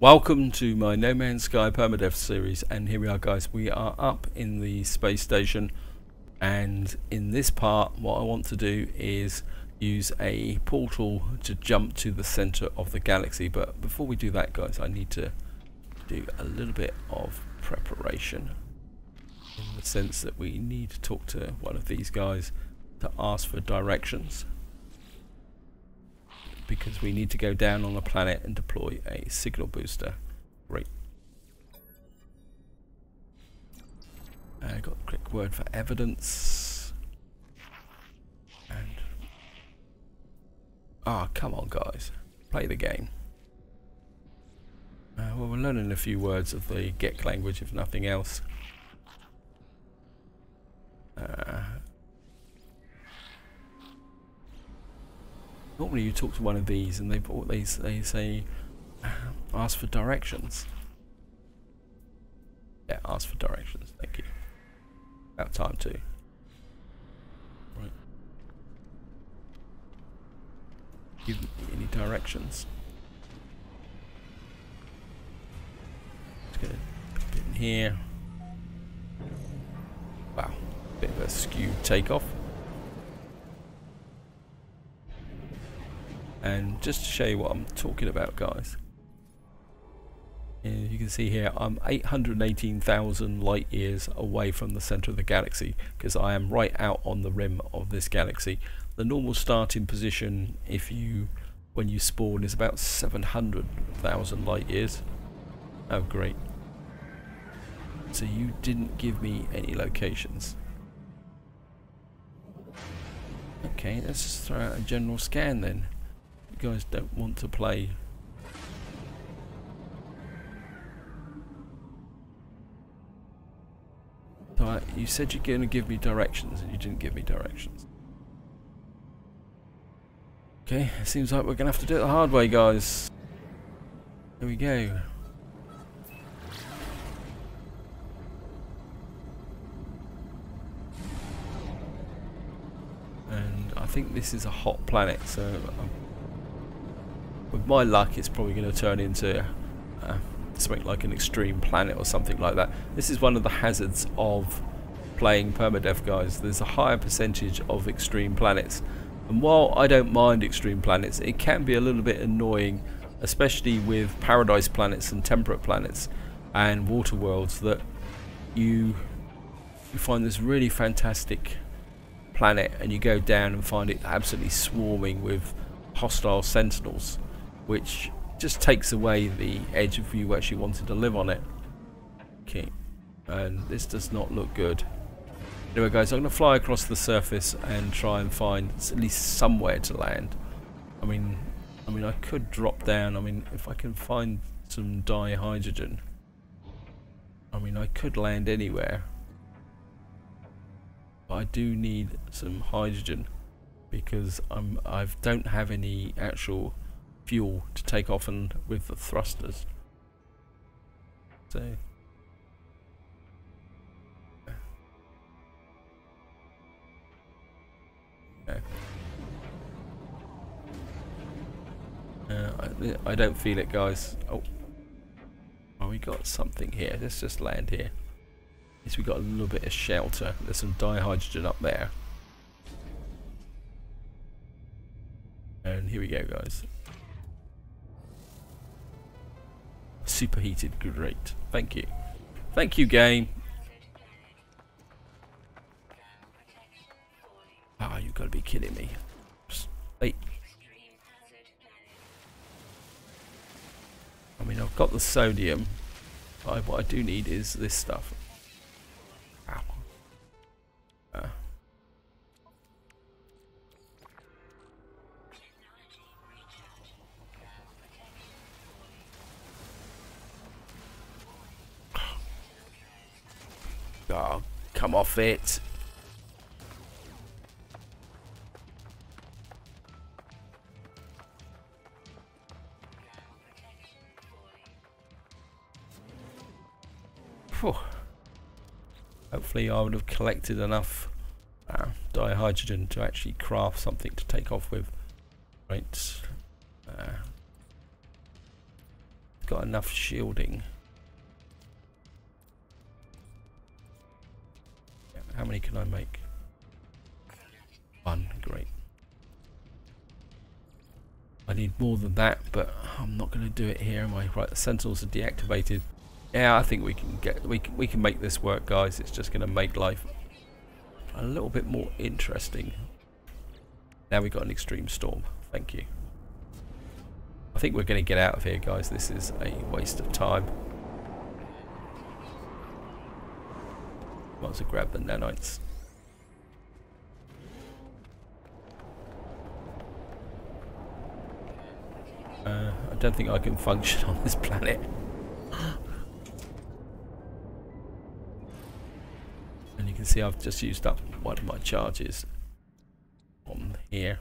Welcome to my No Man's Sky Permadeath series, and here we are, guys. We are up in the space station, and in this part what I want to do is use a portal to jump to the center of the galaxy. But before we do that, guys, I need to do a little bit of preparation, in the sense that we need to talk to one of these guys to ask for directions, because we need to go down on the planet and deploy a signal booster. Great. I got a quick word for evidence. And come on, guys, play the game. Well, we're learning a few words of the Gek language, if nothing else. Normally you talk to one of these and they say ask for directions. Yeah, ask for directions, thank you. About time too. Right. Give me any directions. Just gonna put it in here. Wow, bit of a skewed takeoff. And just to show you what I'm talking about, guys, you can see here I'm 818,000 light years away from the center of the galaxy, because I am right out on the rim of this galaxy. The normal starting position when you spawn is about 700,000 light years. Oh great. So you didn't give me any locations. Okay, let's just throw out a general scan then. You guys don't want to play. So you said you're going to give me directions and you didn't give me directions. Okay, it seems like we're going to have to do it the hard way, guys. Here we go. And I think this is a hot planet, so with my luck it's probably going to turn into something like an extreme planet or something like that. This is one of the hazards of playing Permadeath, guys. There's a higher percentage of extreme planets, and while I don't mind extreme planets, it can be a little bit annoying, especially with paradise planets and temperate planets and water worlds, that you find this really fantastic planet and you go down and find it absolutely swarming with hostile sentinels, which just takes away the edge of you actually wanting to live on it. Okay, and this does not look good. Anyway, guys, I'm going to fly across the surface and try and find at least somewhere to land. I mean, I could drop down. I mean, if I can find some dihydrogen, I mean, I could land anywhere. But I do need some hydrogen, because I don't have any actual fuel to take off and with the thrusters. So I don't feel it, guys. Oh, we got something here. Let's just land here. At least we got a little bit of shelter. There's some dihydrogen up there. And here we go, guys. Superheated, great. Thank you. Thank you, game. Ah, you've got to be kidding me. Wait. I mean, I've got the sodium. What I do need is this stuff. Ow. Oh, come off it. Whew. Hopefully I would have collected enough dihydrogen to actually craft something to take off with. Right. got enough shielding. How many can I make? 1, great. I need more than that, but I'm not going to do it here, am I? Right, the sentinels are deactivated. Yeah, I think we can make this work, guys. It's just going to make life a little bit more interesting. Now we've got an extreme storm. Thank you. I think we're going to get out of here, guys. This is a waste of time. Might as well grab the nanites. I don't think I can function on this planet. And you can see I've just used up one of my charges on here.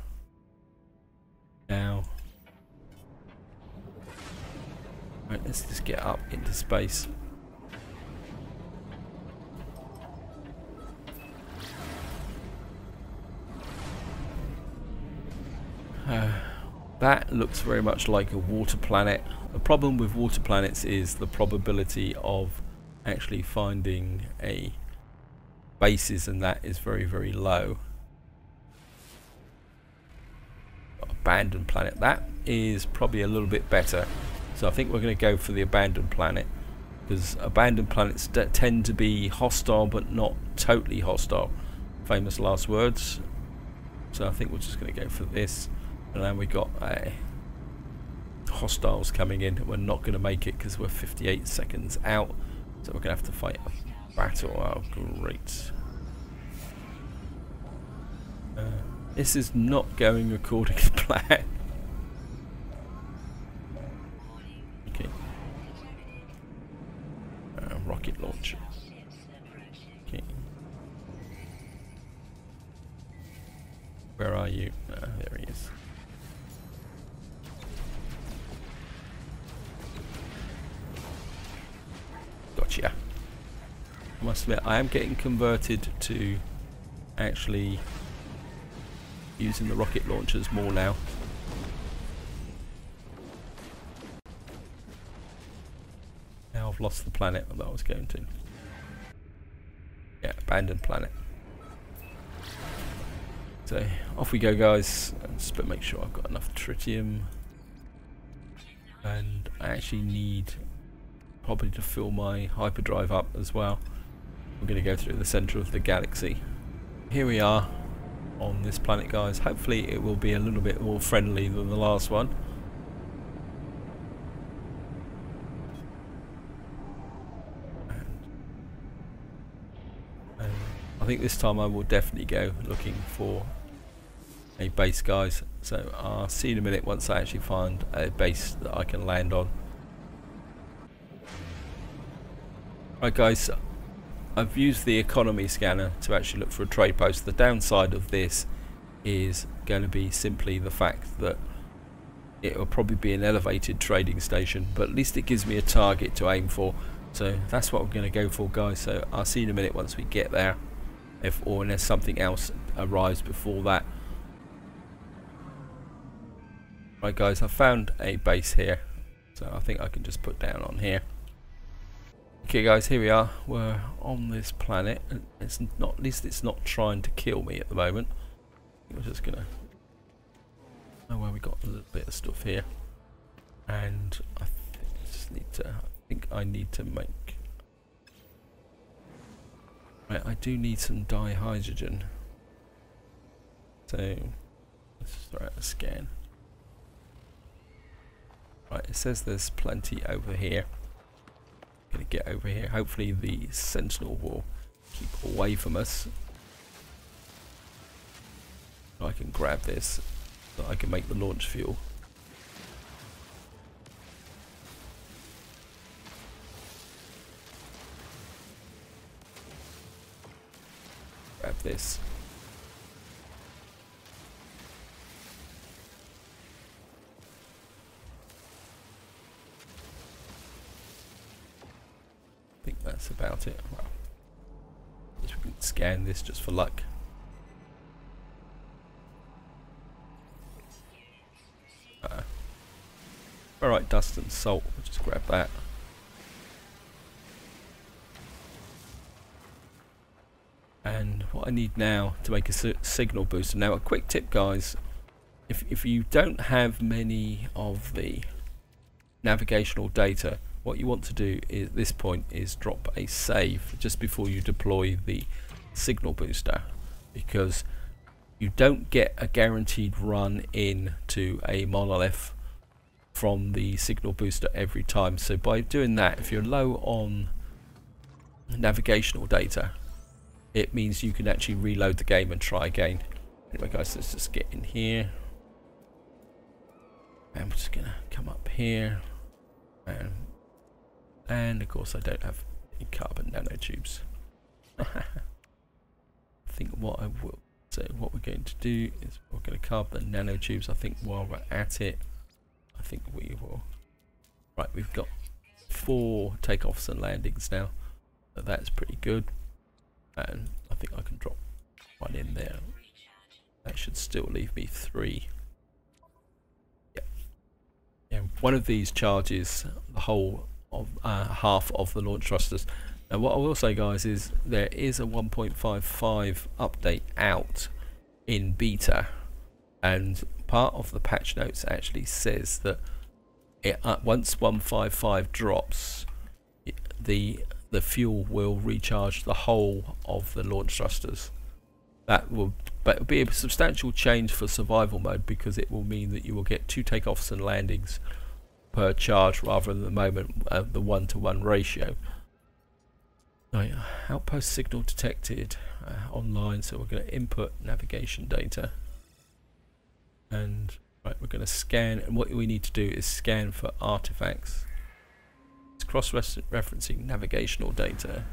Now, right, let's just get up into space. That looks very much like a water planet. The problem with water planets is the probability of actually finding a bases, and that is very, very low. Abandoned planet, that is probably a little bit better. So I think we're going to go for the abandoned planet, because abandoned planets tend to be hostile but not totally hostile. Famous last words. So I think we're just going to go for this. And then we got hostiles coming in. We're not going to make it because we're 58 seconds out. So we're going to have to fight a battle. Oh, great. This is not going according to plan. Okay. Rocket launcher. Okay. Where are you? There he is. Gotcha. I must admit, I am getting converted to actually using the rocket launchers more now. Now I've lost the planet that I was going to. Yeah, abandoned planet. So off we go, guys. Just make sure I've got enough tritium, and I actually need probably to fill my hyperdrive up as well. I'm going to go through the center of the galaxy. Here we are on this planet, guys. Hopefully it will be a little bit more friendly than the last one. And I think this time I will definitely go looking for a base, guys. So I'll see you in a minute once I actually find a base that I can land on. Right, guys, I've used the economy scanner to actually look for a trade post. The downside of this is going to be simply the fact that it will probably be an elevated trading station, but at least it gives me a target to aim for. So that's what I'm going to go for, guys. So I'll see you in a minute once we get there, or unless something else arrives before that. Right, guys, I found a base here, so I think I can just put down on here. Okay, guys, here we are. We're on this planet. It's not, at least it's not trying to kill me at the moment. We're just gonna. Oh well, we got a little bit of stuff here, and I just need to. I think I need to make. Right, I do need some dihydrogen. So let's throw out a scan. Right, it says there's plenty over here. Gonna get over here. Hopefully the sentinel will keep away from us. So I can grab this so I can make the launch fuel. Grab this. I think that's about it. Well, we can scan this just for luck. Alright, dust and salt. I'll just grab that. And what I need now to make a signal booster. Now a quick tip, guys, if you don't have many of the navigational data, what you want to do at this point is drop a save just before you deploy the signal booster, because you don't get a guaranteed run into a monolith from the signal booster every time. So by doing that, if you're low on navigational data, it means you can actually reload the game and try again. Anyway guys, let's just get in here, and we're just gonna come up here, and of course I don't have any carbon nanotubes. I think what I will, so what we're going to do is we're going to carbon nanotubes. I think while we're at it, I think we will, right, we've got 4 takeoffs and landings now, so that's pretty good. And I think I can drop one in there. That should still leave me 3. Yep. Yeah, one of these charges the whole of half of the launch thrusters. Now what I will say, guys, is there is a 1.55 update out in beta, and part of the patch notes actually says that it, once 1.55 drops, the fuel will recharge the whole of the launch thrusters. That will be a substantial change for survival mode, because it will mean that you will get 2 takeoffs and landings per charge rather than the moment the 1-to-1 ratio. Right, outpost signal detected online, so we're going to input navigation data, and right, we're going to scan, and what we need to do is scan for artifacts. Cross-referencing navigational data.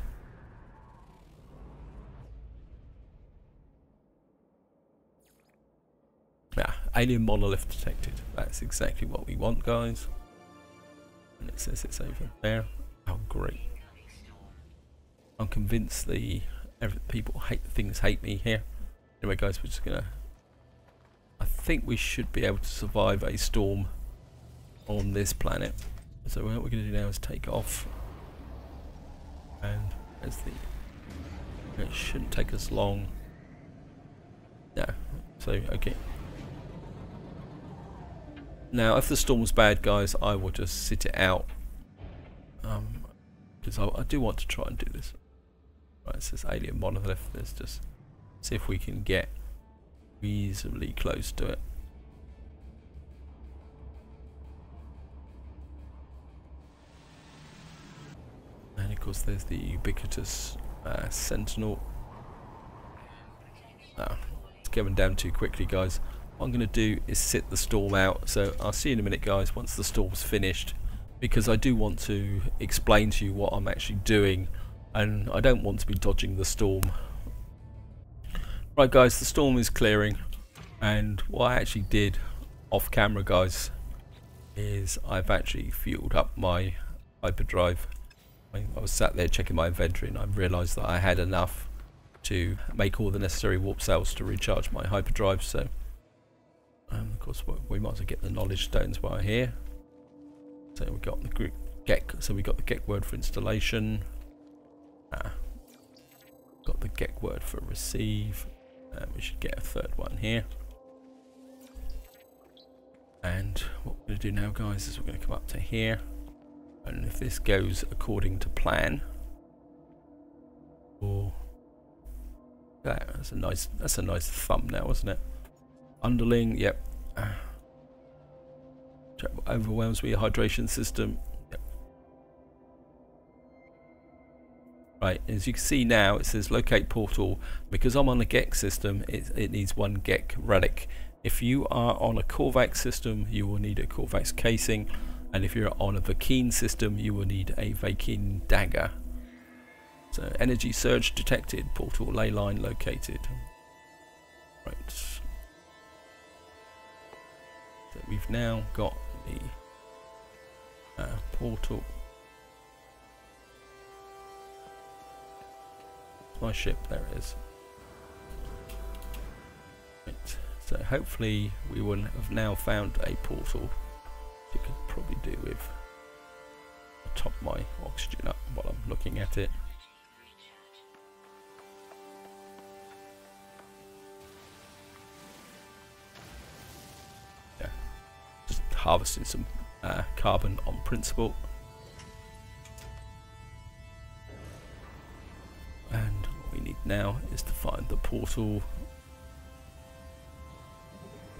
Yeah, alien monolith detected. That's exactly what we want, guys. And it says it's over there. Oh, great. I'm convinced people hate me here. Anyway, guys, we're just gonna, I think we should be able to survive a storm on this planet. So what we're going to do now is take off, and as it shouldn't take us long. No, so okay. Now if the storm's bad, guys, I will just sit it out, because I do want to try and do this. Right, it says alien monolith. Let's just see if we can get reasonably close to it. And of course there's the ubiquitous sentinel. It's going down too quickly, guys. What I'm going to do is sit the storm out, so I'll see you in a minute, guys, once the storm's finished, because I do want to explain to you what I'm actually doing, and I don't want to be dodging the storm. Right, guys, the storm is clearing, and what I actually did off camera, guys, is I've actually fueled up my hyperdrive. I was sat there checking my inventory, and I realised that I had enough to make all the necessary warp cells to recharge my hyperdrive. So of course we might as well get the knowledge stones while we're here. So we got the group so we got the get word for installation, got the get word for receive, and we should get a 3rd one here. And what we're going to do now, guys, is we're going to come up to here, and if this goes according to plan, or that's a nice thumbnail, isn't it? Underling, yep. Overwhelms me, hydration system. Yep. Right, as you can see now, it says locate portal. Because I'm on a GEC system, it needs 1 GEC relic. If you are on a Korvax system, you will need a Korvax casing, and if you're on a Vakeen system, you will need a Vakeen dagger. So energy surge detected, portal ley line located. Right. So we've now got the portal. My ship, there it is. Right. So hopefully we will have now found a portal. You could probably do with top my oxygen up while I'm looking at it. Yeah, just harvesting some carbon on principle. And what we need now is to find the portal.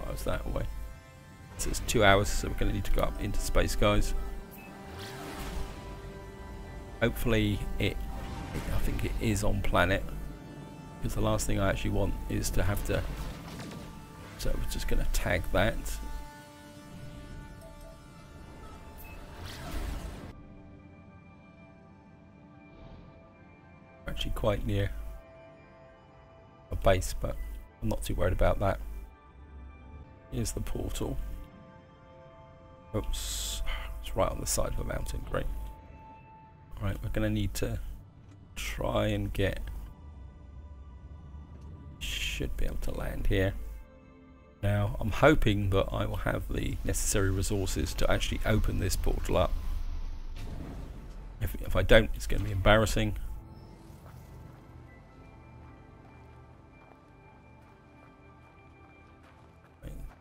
Oh, is that away? So it's 2 hours, so we're going to need to go up into space, guys. Hopefully I think it is on planet, because the last thing I actually want is to have to, so we're just going to tag that. Actually quite near a base, but I'm not too worried about that. Here's the portal. Oops, it's right on the side of a mountain, great. Right, we're going to need to try and get, should be able to land here. Now I'm hoping that I will have the necessary resources to actually open this portal up. If I don't, it's going to be embarrassing.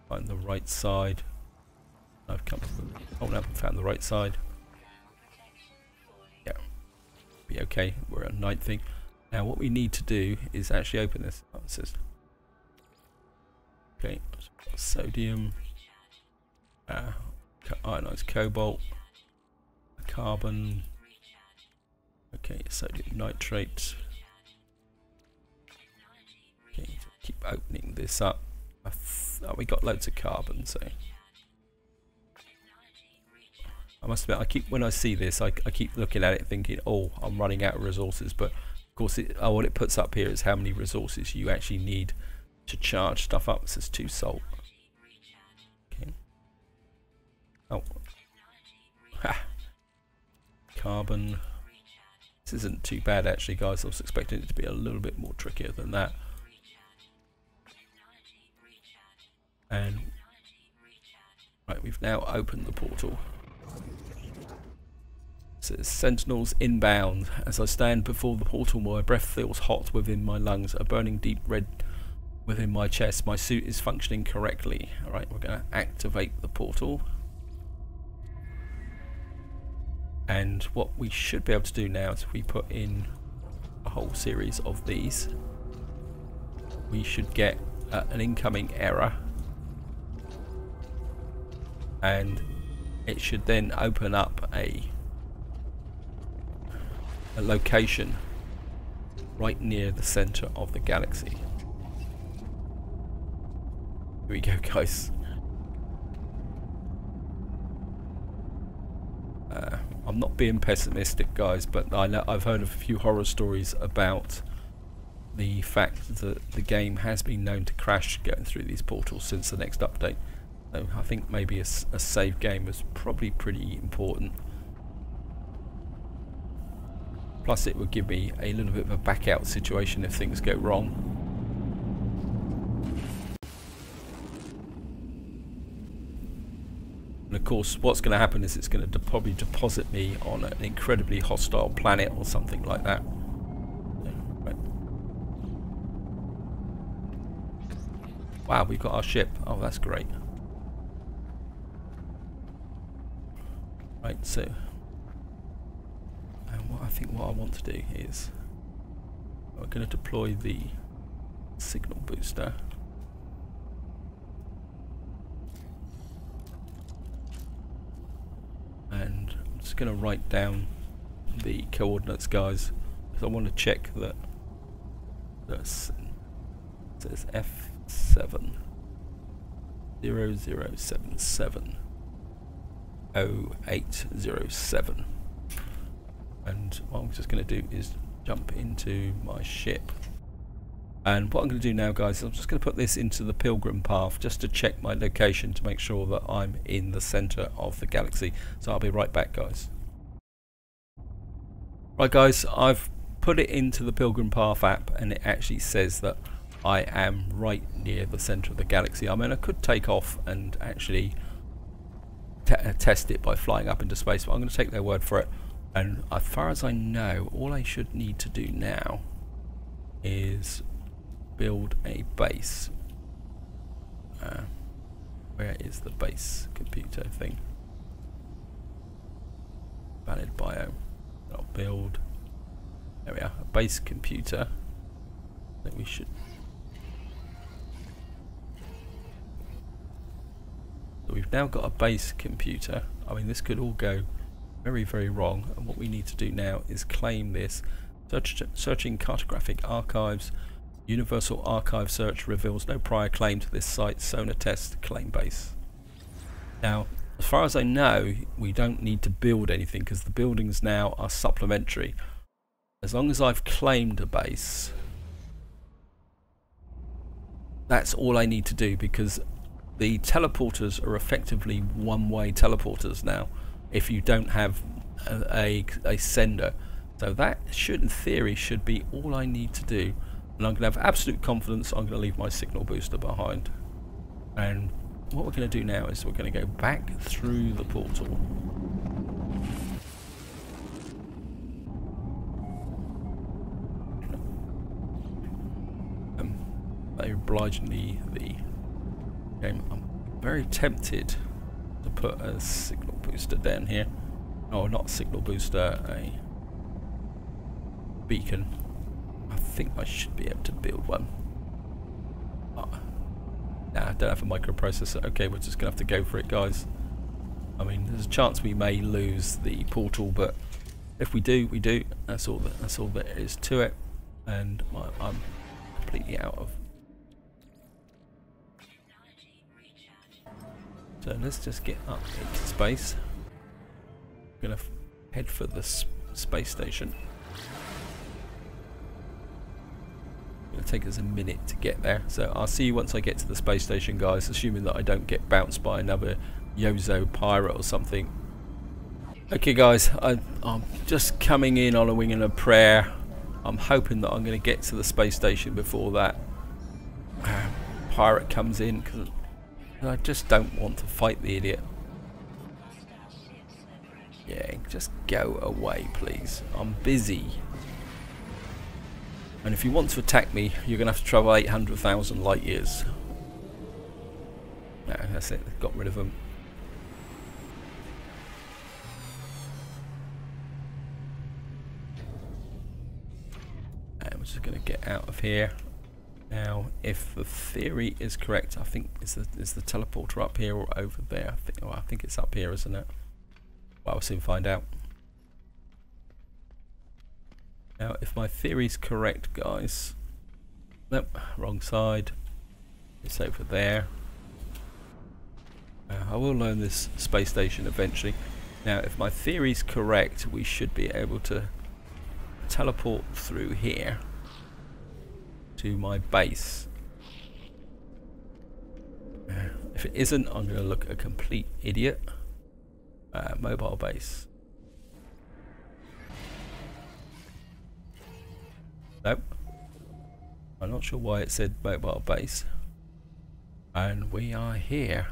Find the right side. I've come to the, oh no, found the right side. Yeah, be okay. We're at night thing. Now what we need to do is actually open this. Oh, it says, okay, sodium, ionized cobalt, carbon. Okay, sodium nitrate. Okay, so keep opening this up. Oh, we got loads of carbon, so I must admit, when I see this, I keep looking at it thinking, oh, I'm running out of resources. But of course, what it puts up here is how many resources you actually need to charge stuff up. It says 2 salt. Okay. Oh. Ha. Carbon. This isn't too bad actually, guys. I was expecting it to be a little bit more trickier than that. And right, we've now opened the portal. It says Sentinels inbound. As I stand before the portal, my breath feels hot within my lungs, a burning deep red within my chest. My suit is functioning correctly. Alright, we're going to activate the portal. And what we should be able to do now is if we put in a whole series of these, we should get an incoming error. And it should then open up a location right near the center of the galaxy. Here we go, guys. I'm not being pessimistic, guys, but I've heard of a few horror stories about the fact that the game has been known to crash going through these portals since the next update. So I think maybe a save game is probably pretty important. Plus it would give me a little bit of a back out situation if things go wrong. And of course what's going to happen is it's going to probably deposit me on an incredibly hostile planet or something like that. Right. Wow, we've got our ship. Oh, that's great. Right, so I think what I want to do is we're going to deploy the signal booster. And I'm just going to write down the coordinates, guys, because I want to check that this says F7 0077 0807. And what I'm just going to do is jump into my ship. And what I'm going to do now, guys, is I'm just going to put this into the pilgrim path just to check my location to make sure that I'm in the center of the galaxy. So I'll be right back, guys. Right, guys, I've put it into the pilgrim path app and it actually says that I am right near the center of the galaxy. I mean, I could take off and actually test it by flying up into space, but I'm going to take their word for it. And as far as I know, all I should need to do now is build a base. Where is the base computer thing? Valid bio. I'll build. There we are. A base computer. That we should. So we've now got a base computer. I mean, this could all go very, very wrong. And what we need to do now is claim this. Searching cartographic archives. Universal archive search reveals no prior claim to this site. Sonar test claim base. Now, as far as I know, we don't need to build anything because the buildings now are supplementary. As long as I've claimed a base, that's all I need to do, because the teleporters are effectively one-way teleporters now if you don't have a sender. So that should, in theory, should be all I need to do. And I'm going to have absolute confidence I'm going to leave my signal booster behind. And what we're going to do now is we're going to go back through the portal. Very obligingly, the game. I'm very tempted to put a signal booster down here. Oh, not a signal booster, a beacon. I think I should be able to build one. Nah, I don't have a microprocessor. Okay, we're just gonna have to go for it, guys. I mean, there's a chance we may lose the portal, but if we do, we do. That's all that is to it. And I'm completely out of. So let's just get up into space. I'm gonna head for the space station. It'll take us a minute to get there, so I'll see you once I get to the space station, guys, assuming that I don't get bounced by another Yozo pirate or something. Okay guys, I'm just coming in on a wing and a prayer. I'm hoping that I'm going to get to the space station before that pirate comes in, because I just don't want to fight the idiot. Yeah, just go away please, I'm busy. And if you want to attack me, you're going to have to travel 800,000 light years. No, that's it. Got rid of them. And we're just going to get out of here. Now, if the theory is correct, I think is the teleporter up here or over there? I think it's up here, isn't it? Well, we'll soon find out. Now, if my theory's correct, guys, nope, wrong side. It's over there. I will learn this space station eventually. Now, if my theory's correct, we should be able to teleport through here to my base. If it isn't, I'm going to look a complete idiot. Mobile base. Nope. I'm not sure why it said mobile base. And we are here.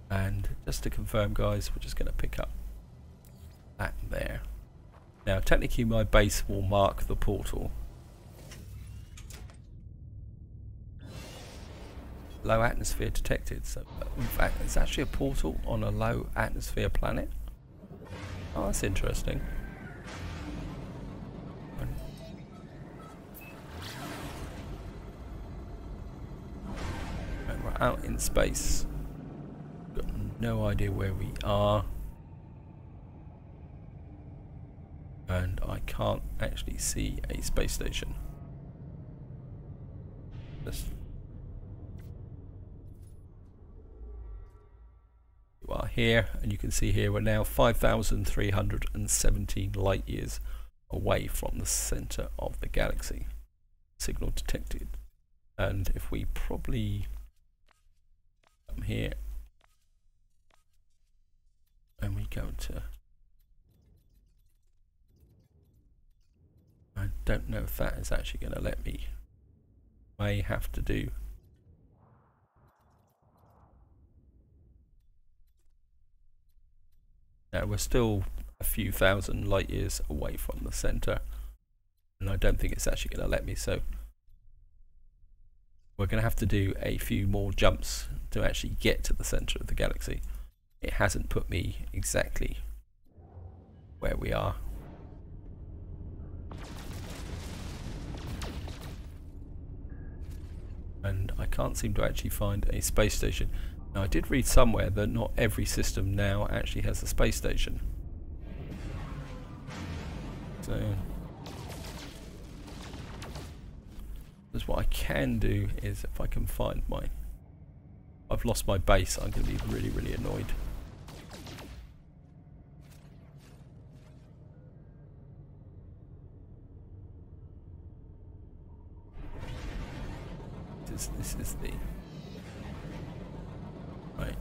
And just to confirm, guys, we're just going to pick up that there. Now, technically my base will mark the portal. Low atmosphere detected. So, in fact, it's actually a portal on a low atmosphere planet. Oh, that's interesting. And we're out in space. Got no idea where we are. And I can't actually see a space station. Just you are here, and you can see here we're now 5,317 light years away from the center of the galaxy. Signal detected. And if we probably come here and we go to, I don't know if that is actually going to let me. May have to do Now we're still a few thousand light years away from the center, and I don't think it's actually going to let me, so we're going to have to do a few more jumps to actually get to the center of the galaxy. It hasn't put me exactly where we are. And I can't seem to actually find a space station. Now I did read somewhere that not every system now actually has a space station. So that's what I can do, is if I can find my... I've lost my base, I'm going to be really, really annoyed. This is the... Right.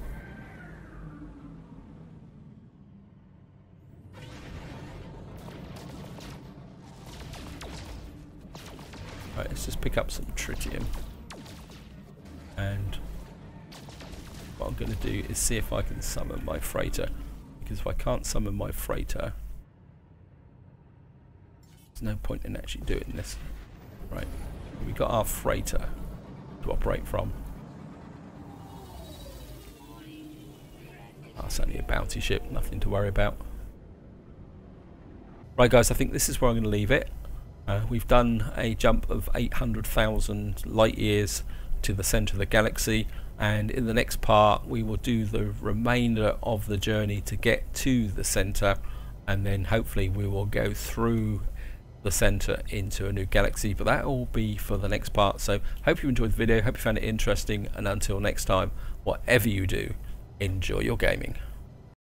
Right, let's just pick up some tritium. And what I'm going to do is see if I can summon my freighter. Because if I can't summon my freighter, there's no point in actually doing this. Right, we got our freighter to operate from. Oh, it's only a bounty ship, nothing to worry about. Right guys, I think this is where I'm going to leave it. We've done a jump of 800,000 light years to the center of the galaxy, and in the next part we will do the remainder of the journey to get to the center, and then hopefully we will go through the center into a new galaxy, but that will be for the next part. So hope you enjoyed the video, hope you found it interesting, and until next time, whatever you do, enjoy your gaming.